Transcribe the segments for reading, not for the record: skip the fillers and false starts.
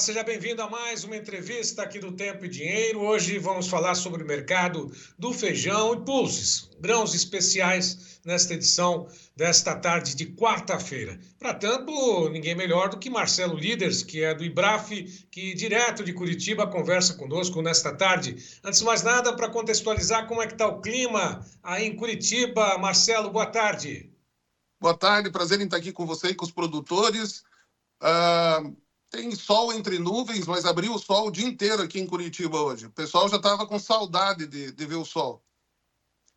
seja bem-vindo a mais uma entrevista aqui do Tempo e Dinheiro. Hoje vamos falar sobre o mercado do feijão e pulses, grãos especiais nesta edição desta tarde de quarta-feira. Para tanto, ninguém melhor do que Marcelo Líders, que é do IBRAF, que direto de Curitiba conversa conosco nesta tarde. Antes de mais nada, para contextualizar como é que está o clima aí em Curitiba. Marcelo, boa tarde. Boa tarde, prazer em estar aqui com você e com os produtores. Tem sol entre nuvens, mas abriu o sol o dia inteiro aqui em Curitiba hoje. O pessoal já estava com saudade de ver o sol.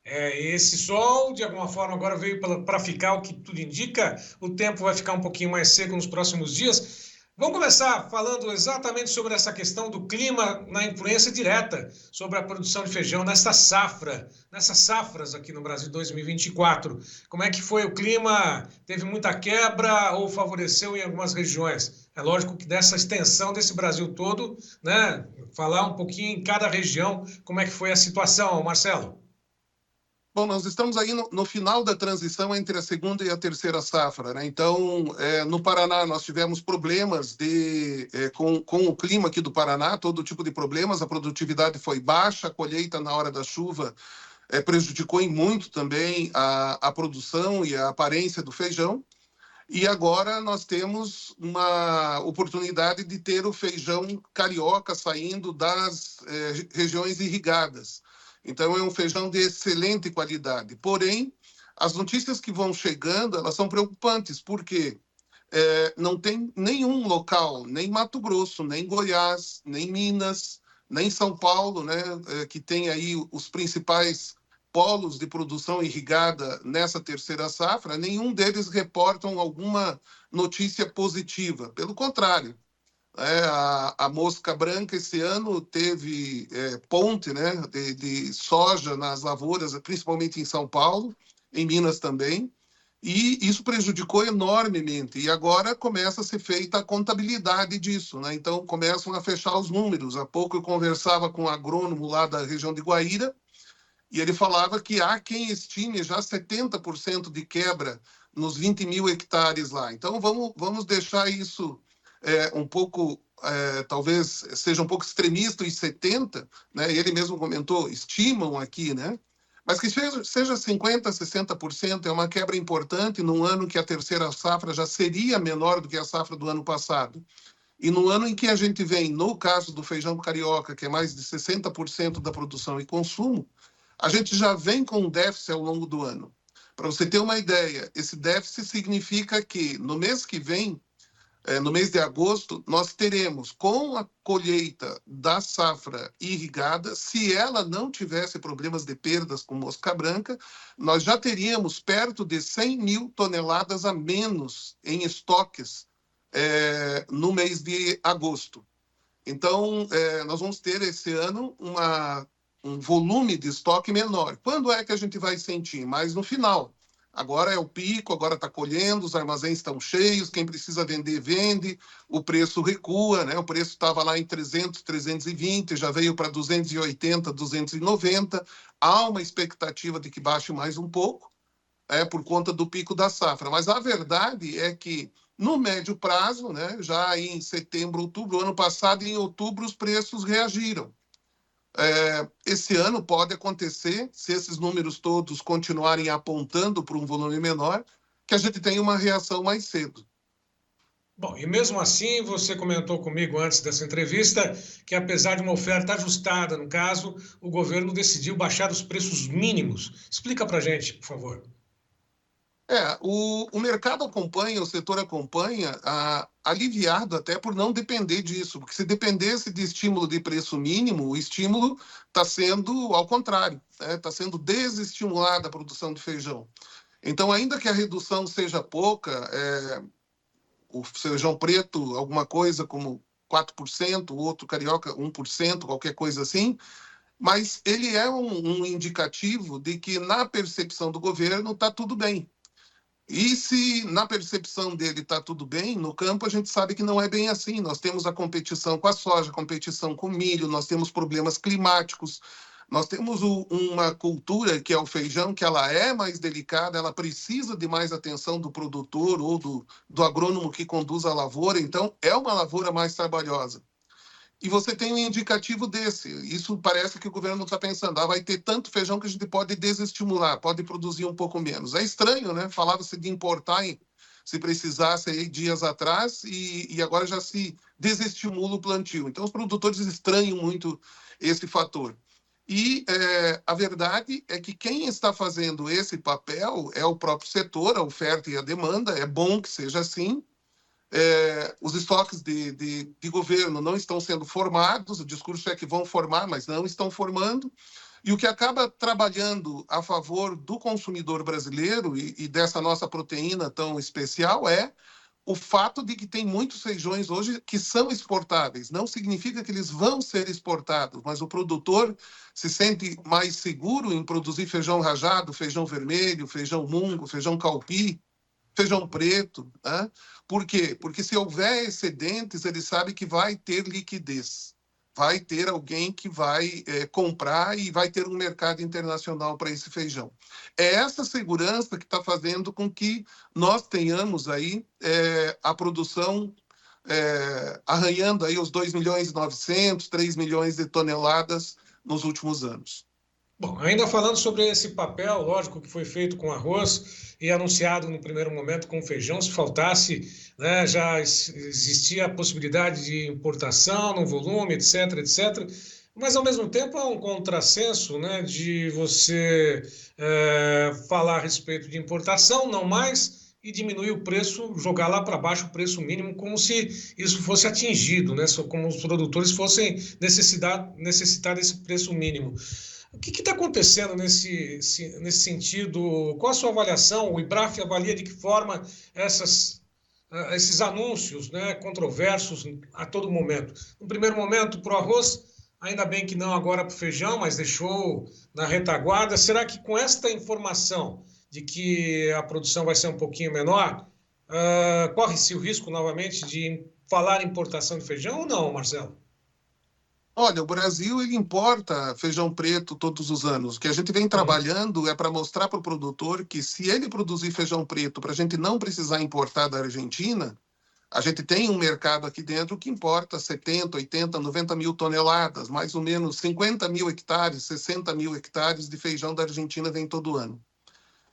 Esse sol, de alguma forma, agora veio para ficar, o que tudo indica. O tempo vai ficar um pouquinho mais seco nos próximos dias. Vamos começar falando exatamente sobre essa questão do clima na influência direta sobre a produção de feijão nessas safras aqui no Brasil 2024. Como é que foi o clima? Teve muita quebra ou favoreceu em algumas regiões? É lógico que dessa extensão desse Brasil todo, né? Falar um pouquinho em cada região, como é que foi a situação, Marcelo? Bom, nós estamos aí no final da transição entre a segunda e a terceira safra, né? Então, no Paraná, nós tivemos problemas com o clima aqui do Paraná, todo tipo de problemas, a produtividade foi baixa, a colheita na hora da chuva prejudicou em muito também a produção e a aparência do feijão. E agora nós temos uma oportunidade de ter o feijão carioca saindo das regiões irrigadas. Então, é um feijão de excelente qualidade. Porém, as notícias que vão chegando, elas são preocupantes, porque não tem nenhum local, nem Mato Grosso, nem Goiás, nem Minas, nem São Paulo, né, que tem aí os principais polos de produção irrigada nessa terceira safra, nenhum deles reportam alguma notícia positiva. Pelo contrário, a mosca branca esse ano teve ponte, né, de soja nas lavouras, principalmente em São Paulo, em Minas também, e isso prejudicou enormemente. E agora começa a ser feita a contabilidade disso, né? Então começam a fechar os números. Há pouco eu conversava com um agrônomo lá da região de Guaíra, e ele falava que há quem estime já 70% de quebra nos 20 mil hectares lá. Então, vamos deixar isso um pouco, talvez seja um pouco extremista, os 70%, né? Ele mesmo comentou, estimam aqui, né? Mas que seja 50%, 60%, é uma quebra importante num ano que a terceira safra já seria menor do que a safra do ano passado. E no ano em que a gente vem, no caso do feijão carioca, que é mais de 60% da produção e consumo, a gente já vem com um déficit ao longo do ano. Para você ter uma ideia, esse déficit significa que no mês que vem, no mês de agosto, nós teremos, com a colheita da safra irrigada, se ela não tivesse problemas de perdas com mosca branca, nós já teríamos perto de 100 mil toneladas a menos em estoques no mês de agosto. Então, nós vamos ter esse ano um volume de estoque menor. Quando é que a gente vai sentir? Mais no final. Agora é o pico, agora está colhendo, os armazéns estão cheios, quem precisa vender, vende, o preço recua, né? O preço estava lá em 300, 320, já veio para 280, 290. Há uma expectativa de que baixe mais um pouco, por conta do pico da safra. Mas a verdade é que, no médio prazo, né, já em setembro, outubro, ano passado, em outubro, os preços reagiram. Esse ano pode acontecer, se esses números todos continuarem apontando para um volume menor, que a gente tenha uma reação mais cedo. Bom, e mesmo assim, você comentou comigo antes dessa entrevista que, apesar de uma oferta ajustada, no caso, o governo decidiu baixar os preços mínimos. Explica para a gente, por favor. O mercado acompanha, o setor acompanha, aliviado até por não depender disso, porque se dependesse de estímulo de preço mínimo, o estímulo está sendo ao contrário, está sendo desestimulada a produção de feijão. Então, ainda que a redução seja pouca, o feijão preto, alguma coisa como 4%, o outro carioca 1%, qualquer coisa assim, mas ele é um indicativo de que, na percepção do governo, está tudo bem. E se na percepção dele está tudo bem, no campo a gente sabe que não é bem assim. Nós temos a competição com a soja, competição com o milho, nós temos problemas climáticos, Nós temos uma cultura que é o feijão, que ela é mais delicada, ela precisa de mais atenção do produtor ou do agrônomo que conduz a lavoura, então é uma lavoura mais trabalhosa. E você tem um indicativo desse. Isso parece que o governo não está pensando. Vai ter tanto feijão que a gente pode desestimular, pode produzir um pouco menos. É estranho, né? Falava-se de importar se precisasse aí dias atrás e agora já se desestimula o plantio. Então os produtores estranham muito esse fator. E a verdade é que quem está fazendo esse papel é o próprio setor, a oferta e a demanda. É bom que seja assim. Os estoques de governo não estão sendo formados, o discurso é que vão formar, mas não estão formando, e o que acaba trabalhando a favor do consumidor brasileiro e dessa nossa proteína tão especial é o fato de que tem muitos feijões hoje que são exportáveis. Não significa que eles vão ser exportados, mas o produtor se sente mais seguro em produzir feijão rajado, feijão vermelho, feijão mungo, feijão calpi, feijão preto, né? Por quê? Porque se houver excedentes, ele sabe que vai ter liquidez, vai ter alguém que vai comprar e vai ter um mercado internacional para esse feijão. É essa segurança que está fazendo com que nós tenhamos aí a produção arranhando aí os 2 milhões e 900, 3 milhões de toneladas nos últimos anos. Bom, ainda falando sobre esse papel, lógico, que foi feito com arroz e anunciado no primeiro momento com feijão, se faltasse, né, já existia a possibilidade de importação no volume, etc, etc. Mas, ao mesmo tempo, há um contrassenso, né, de você falar a respeito de importação, não mais, e diminuir o preço, jogar lá para baixo o preço mínimo, como se isso fosse atingido, né, como os produtores fossem necessitar desse preço mínimo. O que está acontecendo nesse sentido? Qual a sua avaliação? O IBRAF avalia de que forma esses anúncios, né, controversos a todo momento. No primeiro momento, para o arroz, ainda bem que não agora para o feijão, mas deixou na retaguarda. Será que com esta informação de que a produção vai ser um pouquinho menor, corre-se o risco novamente de falar em importação de feijão ou não, Marcelo? Olha, o Brasil ele importa feijão preto todos os anos. O que a gente vem trabalhando é para mostrar para o produtor que se ele produzir feijão preto, para a gente não precisar importar da Argentina, a gente tem um mercado aqui dentro que importa 70, 80, 90 mil toneladas, mais ou menos 50 mil hectares, 60 mil hectares de feijão da Argentina vem todo ano.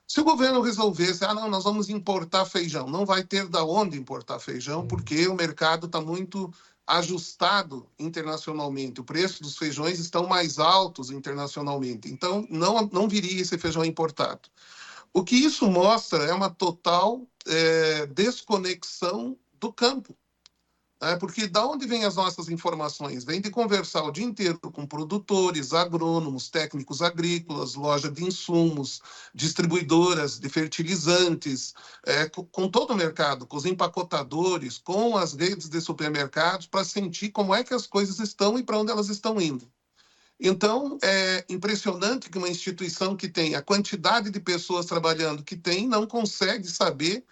Se o governo resolvesse, não, nós vamos importar feijão, não vai ter da onde importar feijão, porque o mercado está muito ajustado internacionalmente. O preço dos feijões estão mais altos internacionalmente. Então, não viria esse feijão importado. O que isso mostra é uma total desconexão do campo. Porque da onde vêm as nossas informações? Vem de conversar o dia inteiro com produtores, agrônomos, técnicos agrícolas, loja de insumos, distribuidoras de fertilizantes, com todo o mercado, com os empacotadores, com as redes de supermercados, para sentir como é que as coisas estão e para onde elas estão indo. Então, é impressionante que uma instituição que tem a quantidade de pessoas trabalhando que tem, não consegue saber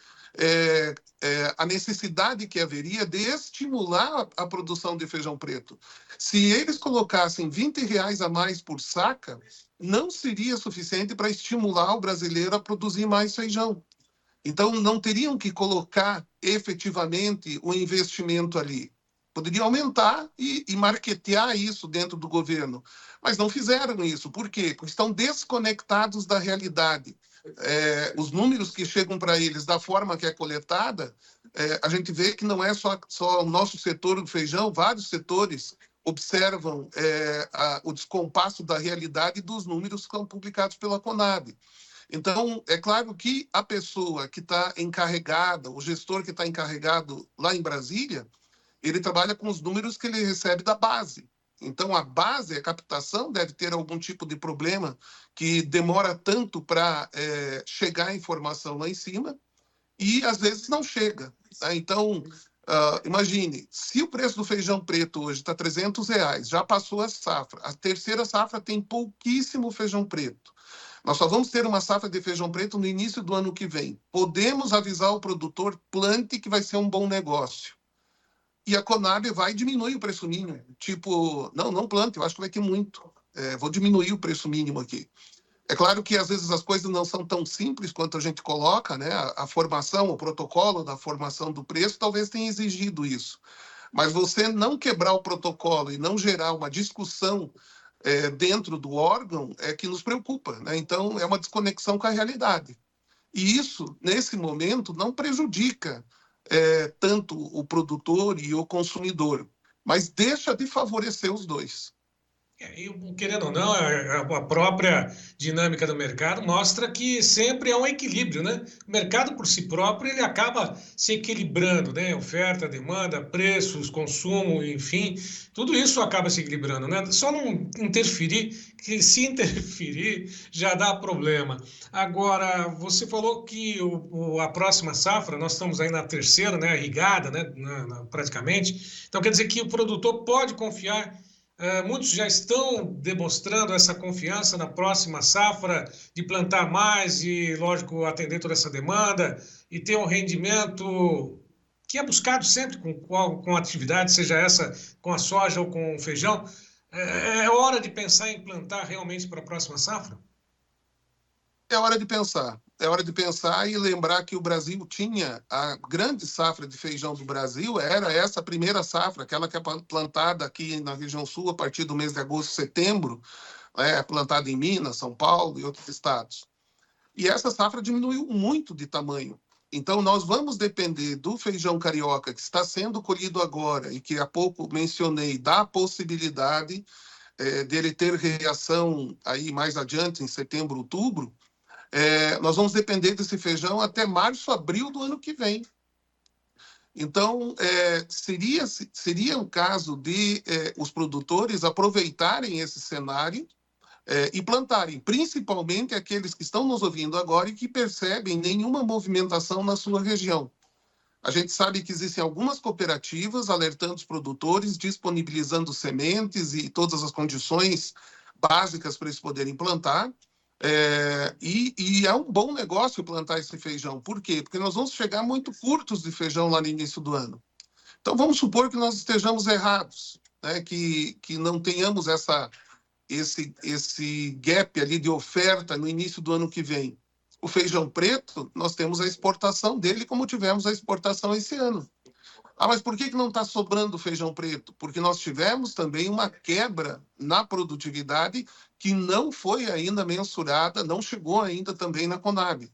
a necessidade que haveria de estimular a produção de feijão preto. Se eles colocassem R$ 20 a mais por saca, não seria suficiente para estimular o brasileiro a produzir mais feijão. Então, não teriam que colocar efetivamente o investimento ali. Poderia aumentar e marketear isso dentro do governo, mas não fizeram isso. Por quê? Porque estão desconectados da realidade. Os números que chegam para eles da forma que é coletada, a gente vê que não é só o nosso setor do feijão, vários setores observam o descompasso da realidade dos números que são publicados pela Conab. Então, é claro que a pessoa que está encarregada, o gestor que está encarregado lá em Brasília, ele trabalha com os números que ele recebe da base. Então, a base, a captação, deve ter algum tipo de problema que demora tanto para chegar a informação lá em cima e, às vezes, não chega. Né? Então, imagine, se o preço do feijão preto hoje está R$ 300, já passou a safra. A terceira safra tem pouquíssimo feijão preto. Nós só vamos ter uma safra de feijão preto no início do ano que vem. Podemos avisar o produtor, plante que vai ser um bom negócio. E a Conab vai diminuir o preço mínimo. Tipo, não plante, eu acho que vai ter muito. vou diminuir o preço mínimo aqui. É claro que às vezes as coisas não são tão simples quanto a gente coloca, né? A formação, o protocolo da formação do preço talvez tenha exigido isso. Mas você não quebrar o protocolo e não gerar uma discussão dentro do órgão é que nos preocupa, né? Então, é uma desconexão com a realidade. E isso, nesse momento, não prejudica tanto o produtor e o consumidor, mas deixa de favorecer os dois. Querendo ou não, a própria dinâmica do mercado mostra que sempre é um equilíbrio, né? O mercado por si próprio ele acaba se equilibrando, né? Oferta, demanda, preços, consumo, enfim, tudo isso acaba se equilibrando, né? Só não interferir, que se interferir já dá problema. Agora, você falou que a próxima safra, nós estamos aí na terceira, né? Irrigada, né? Praticamente. Então quer dizer que o produtor pode confiar. Muitos já estão demonstrando essa confiança na próxima safra de plantar mais e, lógico, atender toda essa demanda e ter um rendimento que é buscado sempre com atividade, seja essa com a soja ou com o feijão. É hora de pensar em plantar realmente para a próxima safra? É hora de pensar. É hora de pensar e lembrar que o Brasil tinha a grande safra de feijão do Brasil, era essa primeira safra, aquela que é plantada aqui na região sul a partir do mês de agosto, setembro, plantada em Minas, São Paulo e outros estados. E essa safra diminuiu muito de tamanho. Então, nós vamos depender do feijão carioca que está sendo colhido agora e que há pouco mencionei, da possibilidade dele ter reação aí mais adiante, em setembro, outubro. Nós vamos depender desse feijão até março, abril do ano que vem. Então, seria um caso de os produtores aproveitarem esse cenário e plantarem, principalmente aqueles que estão nos ouvindo agora e que percebem nenhuma movimentação na sua região. A gente sabe que existem algumas cooperativas alertando os produtores, disponibilizando sementes e todas as condições básicas para eles poderem plantar. E é um bom negócio plantar esse feijão. Por quê? Porque nós vamos chegar muito curtos de feijão lá no início do ano. Então, vamos supor que nós estejamos errados, né? que não tenhamos esse gap ali de oferta no início do ano que vem. O feijão preto, nós temos a exportação dele como tivemos a exportação esse ano. Mas por que não está sobrando feijão preto? Porque nós tivemos também uma quebra na produtividade que não foi ainda mensurada, não chegou ainda também na Conab.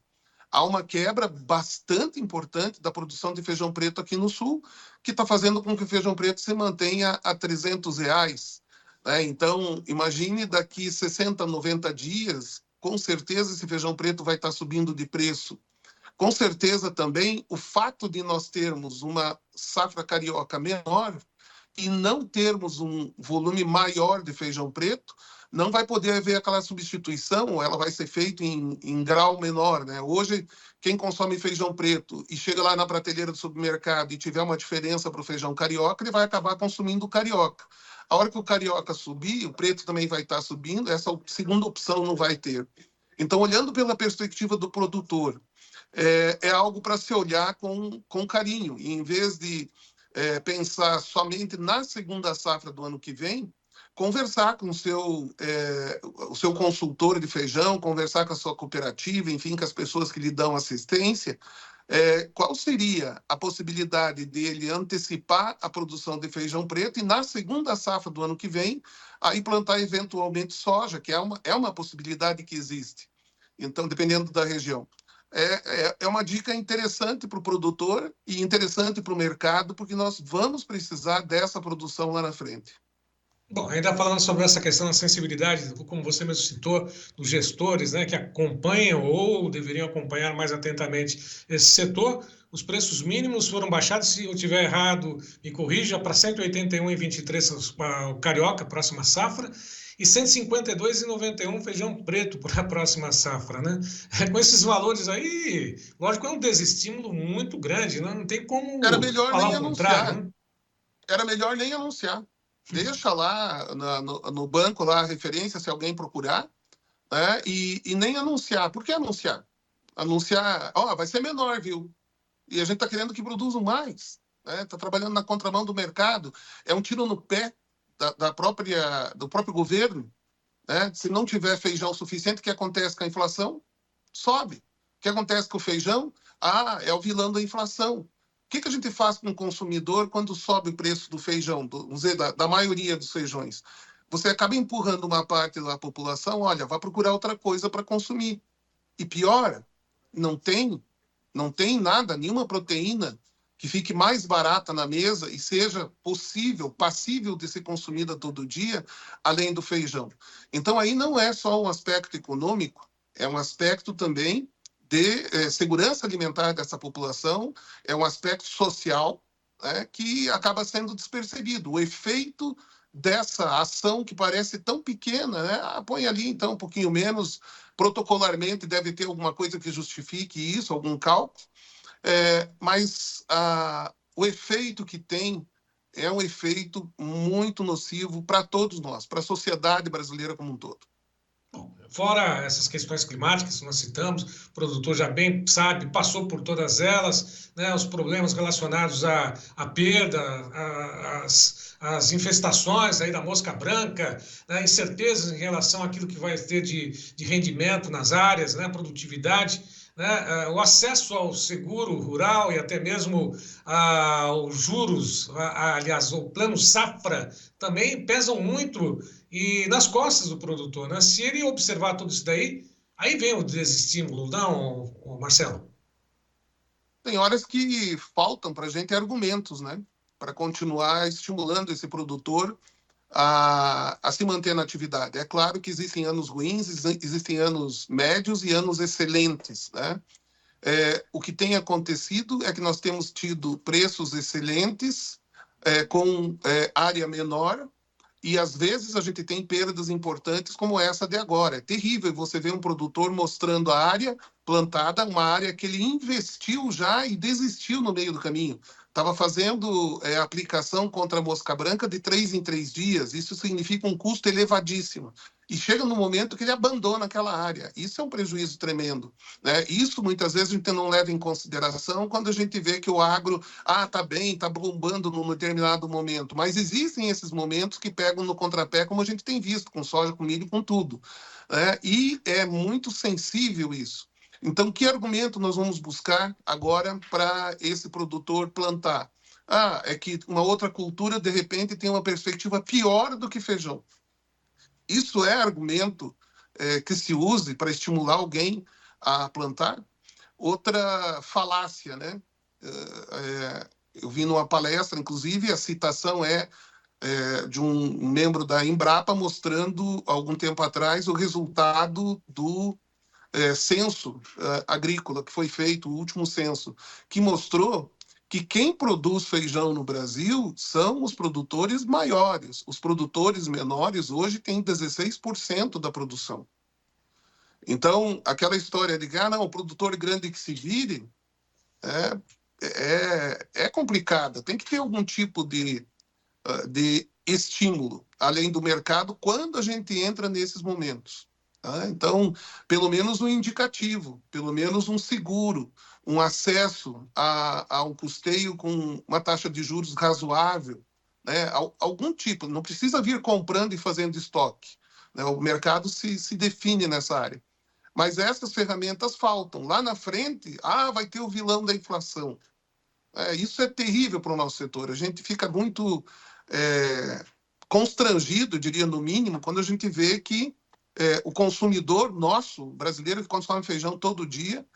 Há uma quebra bastante importante da produção de feijão preto aqui no Sul, que está fazendo com que o feijão preto se mantenha a R$ 300. Então, imagine daqui 60, 90 dias, com certeza esse feijão preto vai estar subindo de preço. Com certeza também o fato de nós termos uma safra carioca menor e não termos um volume maior de feijão preto, não vai poder haver aquela substituição, ela vai ser feita em grau menor, né? Hoje, quem consome feijão preto e chega lá na prateleira do supermercado e tiver uma diferença para o feijão carioca, ele vai acabar consumindo o carioca. A hora que o carioca subir, o preto também vai estar subindo, essa segunda opção não vai ter. Então, olhando pela perspectiva do produtor, é algo para se olhar com carinho. E em vez de pensar somente na segunda safra do ano que vem, conversar com o seu consultor de feijão, conversar com a sua cooperativa, enfim, com as pessoas que lhe dão assistência, qual seria a possibilidade dele antecipar a produção de feijão preto e na segunda safra do ano que vem, aí plantar eventualmente soja, que é uma possibilidade que existe. Então, dependendo da região. É uma dica interessante para o produtor e interessante para o mercado, porque nós vamos precisar dessa produção lá na frente. Bom, ainda falando sobre essa questão da sensibilidade, como você mesmo citou, dos gestores, né, que acompanham ou deveriam acompanhar mais atentamente esse setor, os preços mínimos foram baixados, se eu tiver errado, me corrija, para 181,23 o carioca, próxima safra, e 152,91 feijão preto para a próxima safra, né? Com esses valores aí, lógico, é um desestímulo muito grande, né? Não tem Era como melhor falar nem o contrário, anunciar. né? Era melhor nem anunciar. Deixa lá no banco lá a referência, se alguém procurar, né? E nem anunciar. Por que anunciar? Anunciar, vai ser menor, viu? E a gente está querendo que produzam mais. Está trabalhando na contramão do mercado. É um tiro no pé do próprio governo. né? Se não tiver feijão suficiente, o que acontece com a inflação? Sobe. O que acontece com o feijão? É o vilão da inflação. O que a gente faz com o consumidor quando sobe o preço do feijão, vamos dizer, da maioria dos feijões? Você acaba empurrando uma parte da população, olha, vai procurar outra coisa para consumir. E pior, não tem nada, nenhuma proteína que fique mais barata na mesa e seja passível de ser consumida todo dia, além do feijão. Então, aí não é só um aspecto econômico, é um aspecto também de segurança alimentar dessa população, é um aspecto social, né, que acaba sendo despercebido. O efeito dessa ação que parece tão pequena, né? Põe ali, então, um pouquinho menos, protocolarmente deve ter alguma coisa que justifique isso, algum cálculo, mas o efeito que tem é um efeito muito nocivo para todos nós, para a sociedade brasileira como um todo. Fora essas questões climáticas que nós citamos, o produtor já bem sabe, passou por todas elas, né, os problemas relacionados à perda, às infestações aí da mosca branca, né, incertezas em relação àquilo que vai ter de rendimento nas áreas, né, produtividade, né, o acesso ao seguro rural e até mesmo aos juros, aliás, o plano safra também pesam muito e nas costas do produtor, né? Se ele observar tudo isso daí, aí vem o desestímulo, não, Marcelo? Tem horas que faltam para a gente argumentos, né? Para continuar estimulando esse produtor a se manter na atividade. É claro que existem anos ruins, existem anos médios e anos excelentes, né? O que tem acontecido é que nós temos tido preços excelentes, com área menor, e às vezes a gente tem perdas importantes como essa de agora. É terrível você ver um produtor mostrando a área plantada, uma área que ele investiu já e desistiu no meio do caminho. Estava fazendo aplicação contra a mosca branca de 3 em 3 dias. Isso significa um custo elevadíssimo. E chega no momento que ele abandona aquela área. Isso é um prejuízo tremendo, né? Isso muitas vezes a gente não leva em consideração quando a gente vê que o agro tá bem, tá bombando num determinado momento. Mas existem esses momentos que pegam no contrapé, como a gente tem visto, com soja, com milho, com tudo, né? E é muito sensível isso. Então, que argumento nós vamos buscar agora para esse produtor plantar? É que uma outra cultura, de repente, tem uma perspectiva pior do que feijão. Isso é argumento que se use para estimular alguém a plantar? Outra falácia, né? Eu vi numa palestra, inclusive, a citação de um membro da Embrapa mostrando, algum tempo atrás, o resultado do censo agrícola que foi feito, o último censo, que mostrou que quem produz feijão no Brasil são os produtores maiores. Os produtores menores hoje têm 16% da produção. Então, aquela história de que, não, o produtor grande que se vire, é complicada. Tem que ter algum tipo de estímulo, além do mercado, quando a gente entra nesses momentos. Tá? Então, pelo menos um indicativo, pelo menos um seguro, um acesso a um custeio com uma taxa de juros razoável, né? Algum tipo, não precisa vir comprando e fazendo estoque, né? O mercado se define nessa área. Mas essas ferramentas faltam. Lá na frente, vai ter o vilão da inflação. Isso é terrível para o nosso setor. A gente fica muito constrangido, eu diria no mínimo, quando a gente vê que o consumidor nosso, brasileiro, que consome feijão todo dia,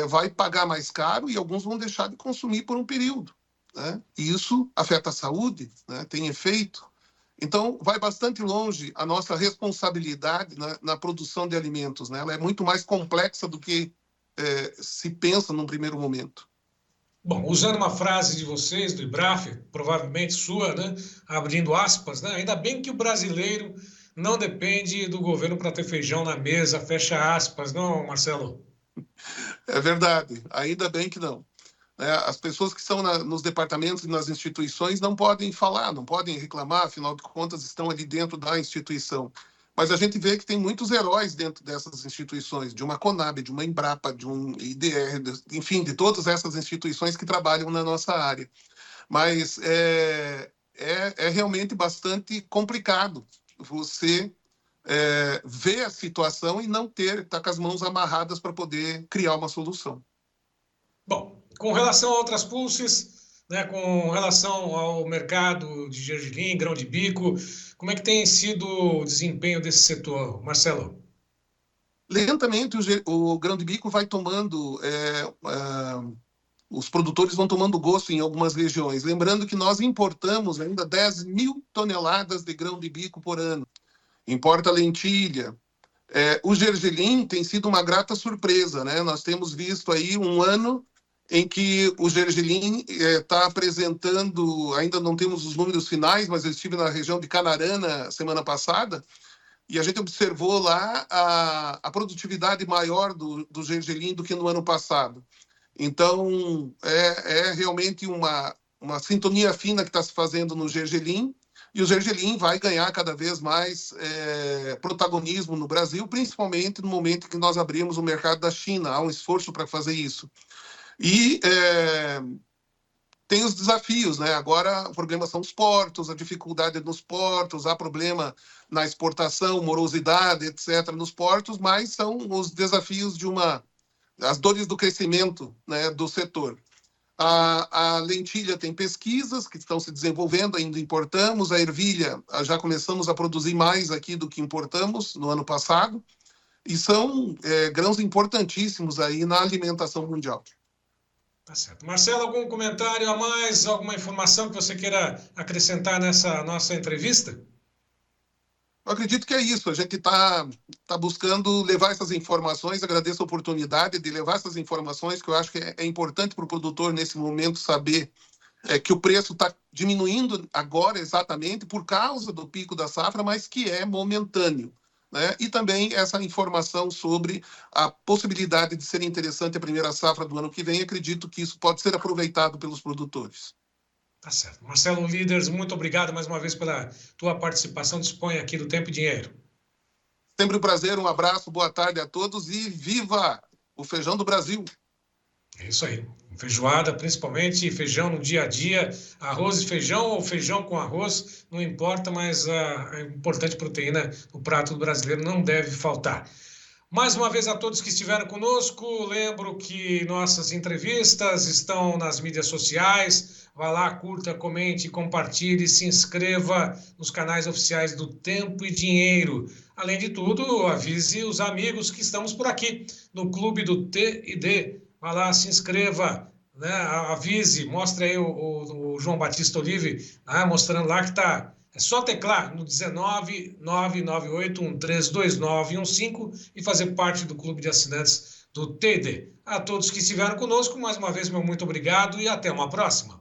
vai pagar mais caro e alguns vão deixar de consumir por um período, né? E isso afeta a saúde, né? Tem efeito. Então, vai bastante longe a nossa responsabilidade na produção de alimentos, né? Ela é muito mais complexa do que se pensa num primeiro momento. Bom, usando uma frase de vocês, do IBRAF, provavelmente sua, né? Abrindo aspas, né? Ainda bem que o brasileiro não depende do governo para ter feijão na mesa, fecha aspas, não, Marcelo? É verdade, ainda bem que não. As pessoas que estão nos departamentos e nas instituições não podem falar, não podem reclamar, afinal de contas estão ali dentro da instituição. Mas a gente vê que tem muitos heróis dentro dessas instituições, de uma Conab, de uma Embrapa, de um IDR, enfim, de todas essas instituições que trabalham na nossa área. Mas é realmente bastante complicado você ver a situação e não estar com as mãos amarradas para poder criar uma solução. Bom, com relação a outras pulses, né, com relação ao mercado de gergelim, grão de bico, como é que tem sido o desempenho desse setor, Marcelo? Lentamente, o grão de bico vai tomando, os produtores vão tomando gosto em algumas regiões. Lembrando que nós importamos ainda 10 mil toneladas de grão de bico por ano. Importa lentilha. O gergelim tem sido uma grata surpresa, né? Nós temos visto aí um ano em que o gergelim está apresentando, ainda não temos os números finais, mas eu estive na região de Canarana semana passada, e a gente observou lá a produtividade maior do gergelim do que no ano passado. Então, é realmente uma sintonia fina que está se fazendo no gergelim, e o gergelim vai ganhar cada vez mais protagonismo no Brasil, principalmente no momento em que nós abrimos o mercado da China. Há um esforço para fazer isso. E tem os desafios, né? Agora o problema são os portos, a dificuldade nos portos, há problema na exportação, morosidade, etc., nos portos, mas são os desafios as dores do crescimento, né, do setor. A lentilha tem pesquisas que estão se desenvolvendo, ainda importamos. A ervilha, já começamos a produzir mais aqui do que importamos no ano passado, e são grãos importantíssimos aí na alimentação mundial. Tá certo. Marcelo, algum comentário a mais, alguma informação que você queira acrescentar nessa nossa entrevista? Eu acredito que é isso. A gente está buscando levar essas informações. Agradeço a oportunidade de levar essas informações, que eu acho que é importante para o produtor, nesse momento, saber que o preço está diminuindo agora exatamente por causa do pico da safra, mas que é momentâneo, né? E também essa informação sobre a possibilidade de ser interessante a primeira safra do ano que vem. Acredito que isso pode ser aproveitado pelos produtores. Tá certo. Marcelo Líderes, muito obrigado mais uma vez pela tua participação. Dispõe aqui do Tempo e Dinheiro. Sempre um prazer, um abraço, boa tarde a todos e viva o feijão do Brasil! É isso aí. Feijoada, principalmente feijão no dia a dia, arroz e feijão ou feijão com arroz, não importa, mas a importante proteína no prato do brasileiro não deve faltar. Mais uma vez a todos que estiveram conosco, lembro que nossas entrevistas estão nas mídias sociais. Vá lá, curta, comente, compartilhe, se inscreva nos canais oficiais do Tempo e Dinheiro. Além de tudo, avise os amigos que estamos por aqui no Clube do T&D. Vá lá, se inscreva, né? Avise, mostre aí o João Batista Olive, mostrando lá que está. É só teclar no 19 998 132915 e fazer parte do clube de assinantes do TD. A todos que estiveram conosco, mais uma vez, meu muito obrigado e até uma próxima.